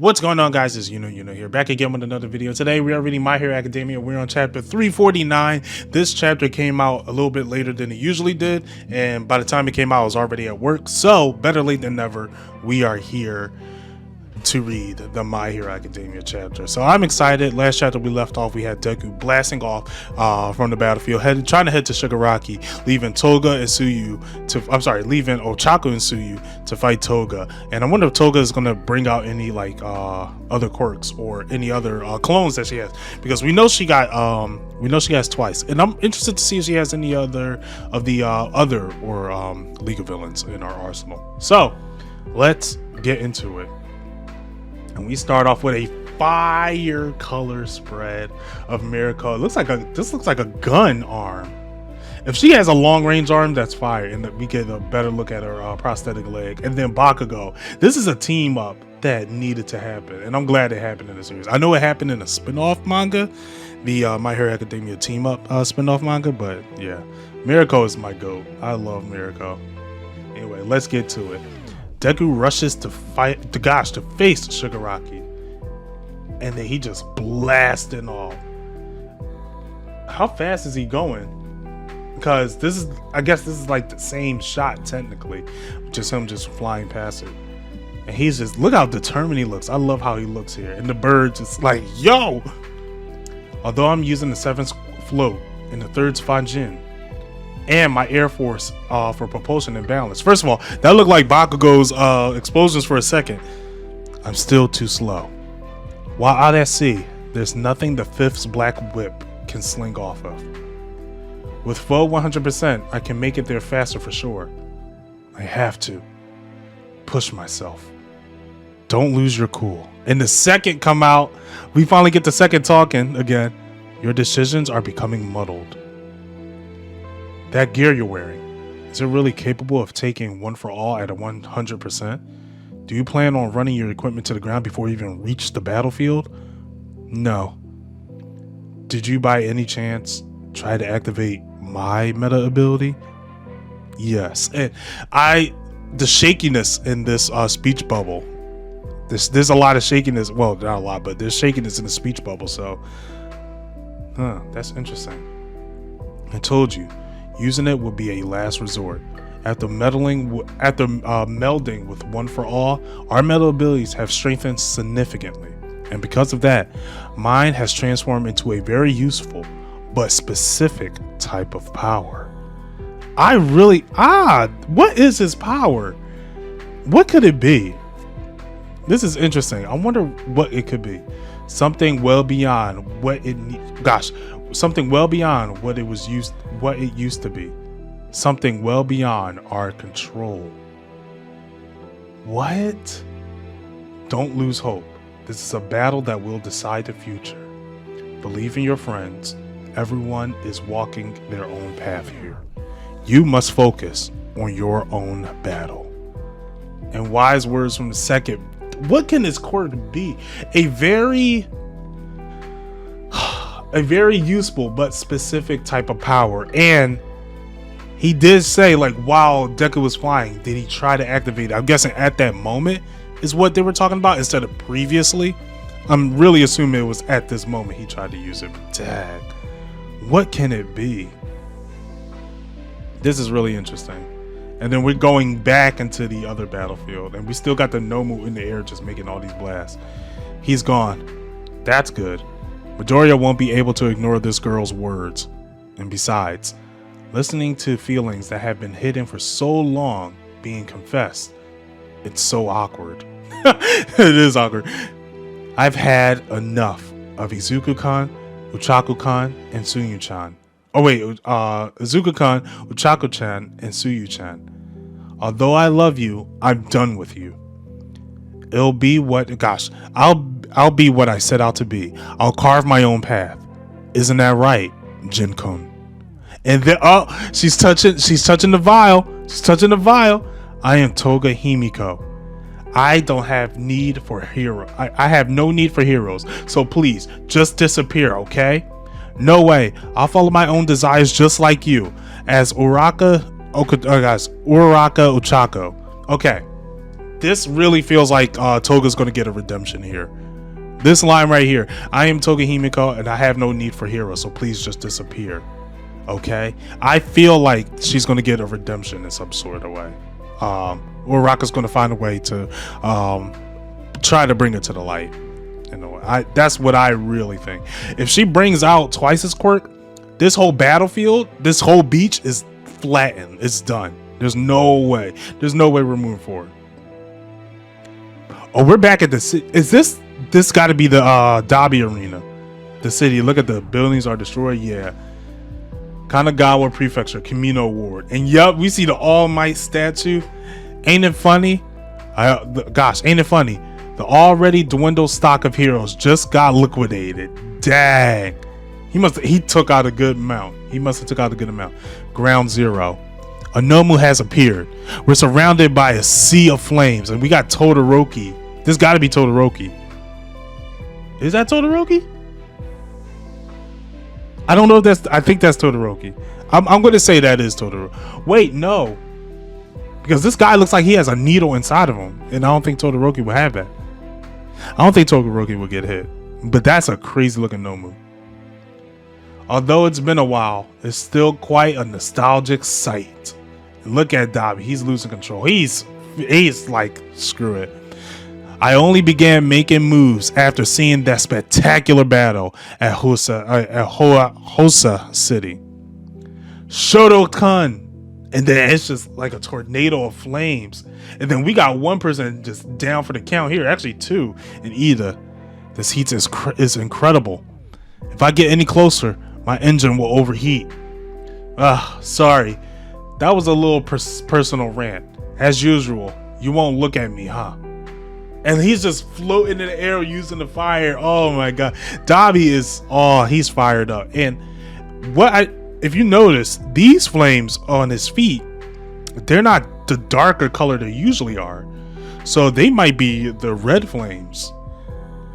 What's going on, guys? It's here, back again with another video. Today we are reading My Hero Academia. We're on chapter 349. This chapter came out a little bit later than it usually did, and by the time it came out I was already at work, so better late than never. We are here to read the My Hero Academia chapter, so I'm excited. Last chapter we left off, we had Deku blasting off from the battlefield, trying to head to Shigaraki, leaving Toga and Tsuyu leaving Ochako and Tsuyu to fight Toga. And I wonder if Toga is going to bring out any other quirks or any other clones that she has, because we know she has twice, and I'm interested to see if she has any other of the League of Villains in our arsenal. So let's get into it. And we start off with a fire color spread of Mirako. This looks like a gun arm. If she has a long range arm, that's fire, and we get a better look at her prosthetic leg. And then Bakugo. This is a team up that needed to happen, and I'm glad it happened in the series. I know it happened in a spin-off manga, the My Hero Academia team up spin-off manga, but yeah, Mirako is my goat. I love Mirako. Anyway, let's get to it. Deku rushes to face Shigaraki, and then he just blasting off. How fast is he going? Because I guess this is like the same shot technically, just him just flying past it. And he's just, look how determined he looks. I love how he looks here. And the bird just like, yo! Although I'm using the 7th float and the 3rd Fajin and my Air Force for propulsion and balance. First of all, that looked like Bakugo's explosions for a second. I'm still too slow. While out at sea, there's nothing the 5th's black whip can sling off of. With full 100%, I can make it there faster for sure. I have to push myself. Don't lose your cool. And the second come out, we finally get the second talking again. Your decisions are becoming muddled. That gear you're wearing, is it really capable of taking one for all at a 100%? Do you plan on running your equipment to the ground before you even reach the battlefield? No. Did you by any chance try to activate my meta ability? Yes. And the shakiness in this speech bubble, there's a lot of shakiness. Well, not a lot, but there's shakiness in the speech bubble. So, that's interesting. I told you. Using it will be a last resort. After melding with One for All, our meta abilities have strengthened significantly, and because of that, mine has transformed into a very useful but specific type of power. What is his power? What could it be? This is interesting. I wonder what it could be. Something well beyond what it something well beyond what it used to be. Something well beyond our control. What? Don't lose hope. This is a battle that will decide the future. Believe in your friends. Everyone is walking their own path here. You must focus on your own battle. And wise words from the second. What can this quirk be? A very useful but specific type of power. And he did say, like, while Deku was flying, did he try to activate it? I'm guessing at that moment is what they were talking about instead of previously. I'm really assuming it was at this moment he tried to use it. Dang. What can it be? This is really interesting. And then we're going back into the other battlefield, and we still got the Nomu in the air just making all these blasts. He's gone. That's good. Midoriya won't be able to ignore this girl's words. And besides, listening to feelings that have been hidden for so long being confessed, it's so awkward. It is awkward. I've had enough of Izuku-kan, Uchaku-kan, and Tsuyu-chan. Oh wait, Izuku-kan, Uchaku-chan, and Tsuyu-chan. Although I love you, I'm done with you. I'll be what I set out to be. I'll carve my own path. Isn't that right, Jin-kun? And then, she's touching the vial. She's touching the vial. I am Toga Himiko. I don't have need for hero. I have no need for heroes. So please, just disappear, okay? No way. I'll follow my own desires just like you. As Uraraka Ochako. Okay. this really feels like Toga's gonna get a redemption here. This line right here: I am Toga Himiko and I have no need for heroes, so please just disappear. Okay, I feel like she's gonna get a redemption in some sort of way. Uraraka's gonna find a way to try to bring her to the light. You know, that's what I really think. If she brings out Twice's quirk, this whole battlefield, this whole beach is flattened. It's done. There's no way. There's no way we're moving forward. Oh, we're back at the city. Is this got to be the Dabi arena? The city. Look at the buildings are destroyed. Yeah. Kanagawa Prefecture, Camino Ward. And yup, we see the All Might statue. Ain't it funny? Gosh, ain't it funny? The already dwindled stock of heroes just got liquidated. Dang. He took out a good amount. He must have took out a good amount. Ground Zero. A Nomu has appeared. We're surrounded by a sea of flames. And we got Todoroki. This gotta be Todoroki. Is that Todoroki? I don't know if that's, I think that's Todoroki. I'm going to say that is Todoroki. Wait, no. Because this guy looks like he has a needle inside of him. And I don't think Todoroki will have that. I don't think Todoroki will get hit. But that's a crazy looking Nomu. Although it's been a while, it's still quite a nostalgic sight. And look at Dabi. He's losing control. He's like, screw it. I only began making moves after seeing that spectacular battle at Hosa City. Shotokan. And then it's just like a tornado of flames. And then we got one person just down for the count here. Actually two. And Ida. This heat is incredible. If I get any closer, my engine will overheat. Sorry. That was a little personal rant. As usual, you won't look at me, huh? And he's just floating in the air using the fire. Oh my god. Dabi is, he's fired up. And if you notice, these flames on his feet, they're not the darker color they usually are. So they might be the red flames.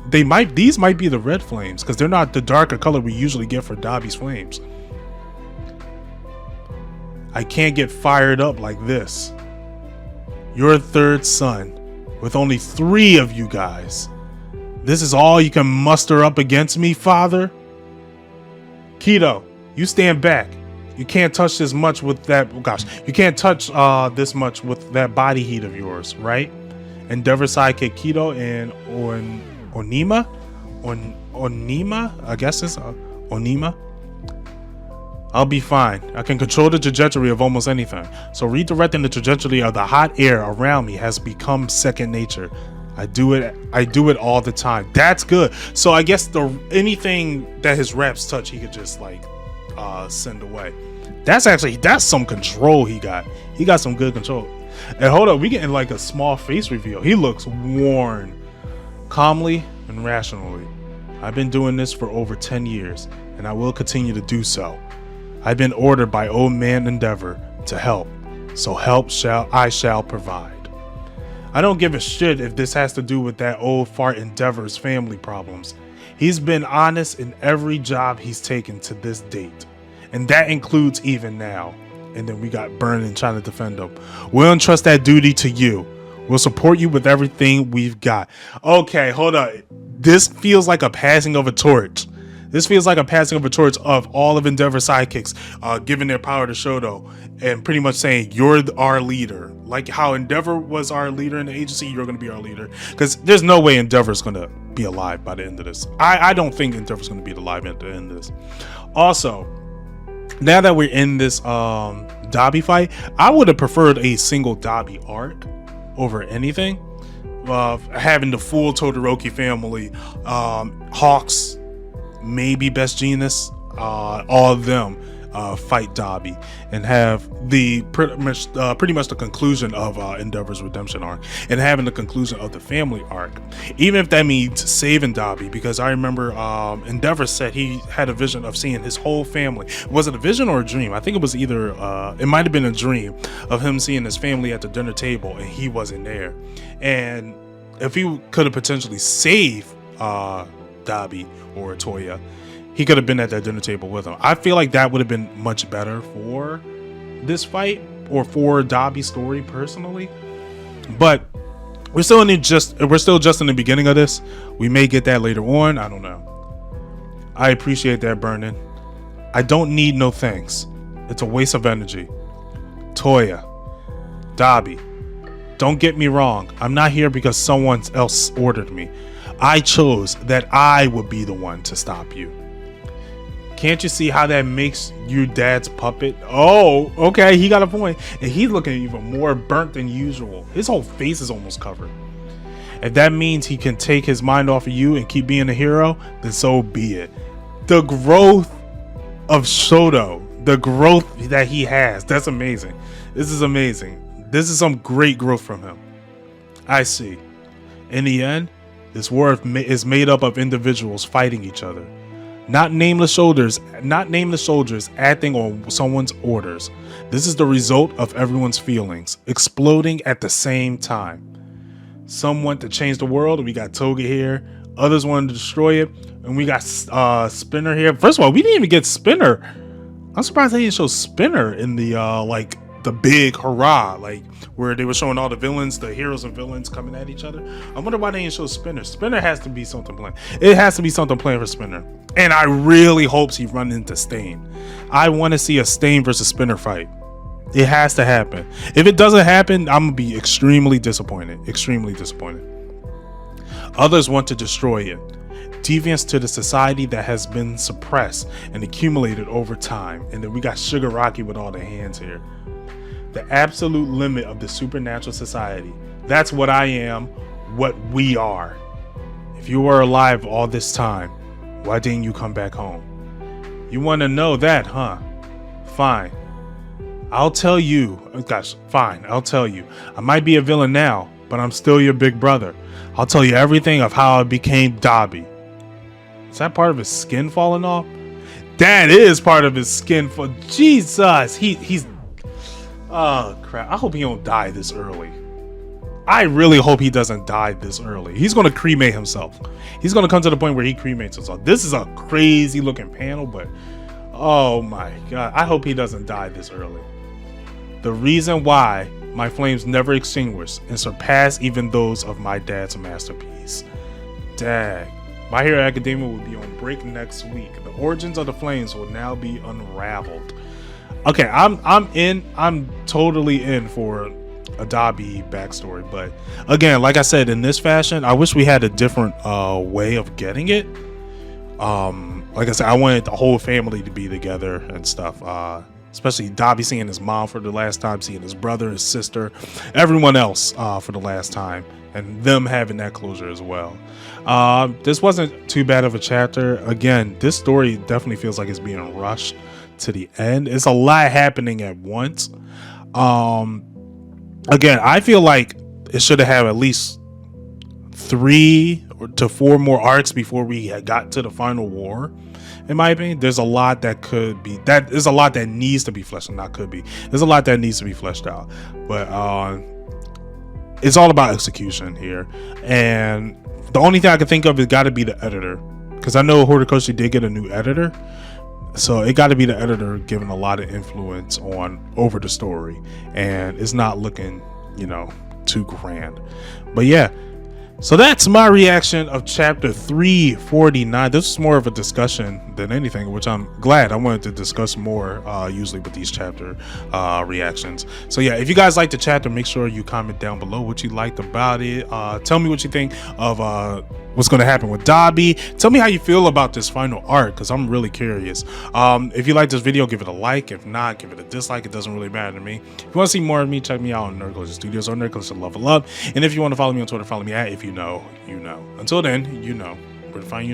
These might be the red flames because they're not the darker color we usually get for Dabi's flames. I can't get fired up like this. Your third son. With only 3 of you guys. This is all you can muster up against me, father? Kido, you stand back. You can't touch this much with that. Gosh, you can't touch this much with that body heat of yours, right? Endeavor sidekick Kido and Onima? I guess it's Onima. I'll be fine. I can control the trajectory of almost anything. So redirecting the trajectory of the hot air around me has become second nature. I do it all the time. That's good. So I guess anything that his reps touch, he could just like send away. That's some control he got. He got some good control. And hold up, we getting like a small face reveal. He looks worn. Calmly and rationally. I've been doing this for over 10 years, and I will continue to do so. I've been ordered by Old Man Endeavor to help, so help I shall provide. I don't give a shit if this has to do with that old fart Endeavor's family problems. He's been honest in every job he's taken to this date, and that includes even now. And then we got Burnin trying to defend him. We'll entrust that duty to you. We'll support you with everything we've got. Okay, hold on. This feels like a passing of a torch. This feels like a passing of a torch of all of Endeavor's sidekicks giving their power to Shoto and pretty much saying, you're our leader. Like how Endeavor was our leader in the agency, you're going to be our leader. Because there's no way Endeavor's going to be alive by the end of this. I don't think Endeavor's going to be alive at the end of this. Also, now that we're in this Dabi fight, I would have preferred a single Dabi arc over anything. Having the full Todoroki family, Hawks, maybe Best Genius, all of them fight Dabi and have the pretty much the conclusion of Endeavor's redemption arc and having the conclusion of the family arc, even if that means saving Dabi, because I remember Endeavor said he had a vision of seeing his whole family. Was it a vision or a dream? I think it was either it might have been a dream of him seeing his family at the dinner table and he wasn't there. And if he could have potentially saved Dabi or Toya, he could have been at that dinner table with him. I feel like that would have been much better for this fight or for Dabi's story personally. But we're still just in the beginning of this. We may get that later on. I don't know. I appreciate that, Burnin. I don't need no thanks. It's a waste of energy. Toya, Dabi, don't get me wrong. I'm not here because someone else ordered me. I chose that I would be the one to stop you. Can't you see how that makes you dad's puppet? Oh, okay, he got a point. And he's looking even more burnt than usual. His whole face is almost covered. If that means he can take his mind off of you and keep being a hero, then so be it. The growth of Shoto, the growth that he has, that's amazing. This is amazing. This is some great growth from him. I see. In the end, this war is made up of individuals fighting each other. Not nameless soldiers acting on someone's orders. This is the result of everyone's feelings exploding at the same time. Some want to change the world, and we got Toga here. Others wanted to destroy it, and we got Spinner here. First of all, we didn't even get Spinner. I'm surprised they didn't show Spinner in the like the big hurrah, like where they were showing all the villains, the heroes and villains coming at each other. I wonder why they didn't show Spinner. Spinner has to be something planned. It has to be something planned for Spinner. And I really hope he runs into Stain. I want to see a Stain versus Spinner fight. It has to happen. If it doesn't happen, I'm gonna be extremely disappointed. Extremely disappointed. Others want to destroy it. Deviance to the society that has been suppressed and accumulated over time. And then we got Shigaraki with all the hands here. The absolute limit of the supernatural society. That's what I am, what we are. If you were alive all this time, why didn't you come back home? You want to know that, huh? Fine. I'll tell you. Gosh, fine, I'll tell you. I might be a villain now, but I'm still your big brother. I'll tell you everything of how I became Dabi. Is that part of his skin falling off? That is part of his skin. For Jesus, he's. Oh crap! I hope he don't die this early. I really hope he doesn't die this early. He's gonna cremate himself. He's gonna come to the point where he cremates himself. This is a crazy looking panel, but oh my god! I hope he doesn't die this early. The reason why my flames never extinguish and surpass even those of my dad's masterpiece. Dag. My Hero Academia will be on break next week. The origins of the flames will now be unraveled. Okay, I'm totally in for a Dabi backstory, but again, like I said, in this fashion, I wish we had a different way of getting it. Like I said, I wanted the whole family to be together and stuff. Especially Dabi seeing his mom for the last time, seeing his brother, his sister, everyone else for the last time, and them having that closure as well. This wasn't too bad of a chapter. Again, this story definitely feels like it's being rushed to the end. It's a lot happening at once. Again, I feel like it should have had at least 3 to 4 more arcs before we had got to the final war. In my opinion, there's a lot that could be, there's a lot that needs to be fleshed out. Not could be. There's a lot that needs to be fleshed out. But it's all about execution here. And the only thing I can think of is got to be the editor, because I know Horikoshi did get a new editor. So it got to be the editor giving a lot of influence over the story, and it's not looking, too grand. But yeah, so that's my reaction of chapter 349. This is more of a discussion than anything, which I'm glad. I wanted to discuss more usually with these chapter reactions. So yeah, if you guys liked the chapter, make sure you comment down below what you liked about it. Tell me what you think of what's going to happen with Dabi. Tell me how you feel about this final arc, because I'm really curious. If you like this video, give it a like. If not, give it a dislike. It doesn't really matter to me. If you want to see more of me, check me out on Nerdculture Studios or Nerdculture Level Up. And if you want to follow me on Twitter, follow me at If You Know, You Know. Until then, you know where to find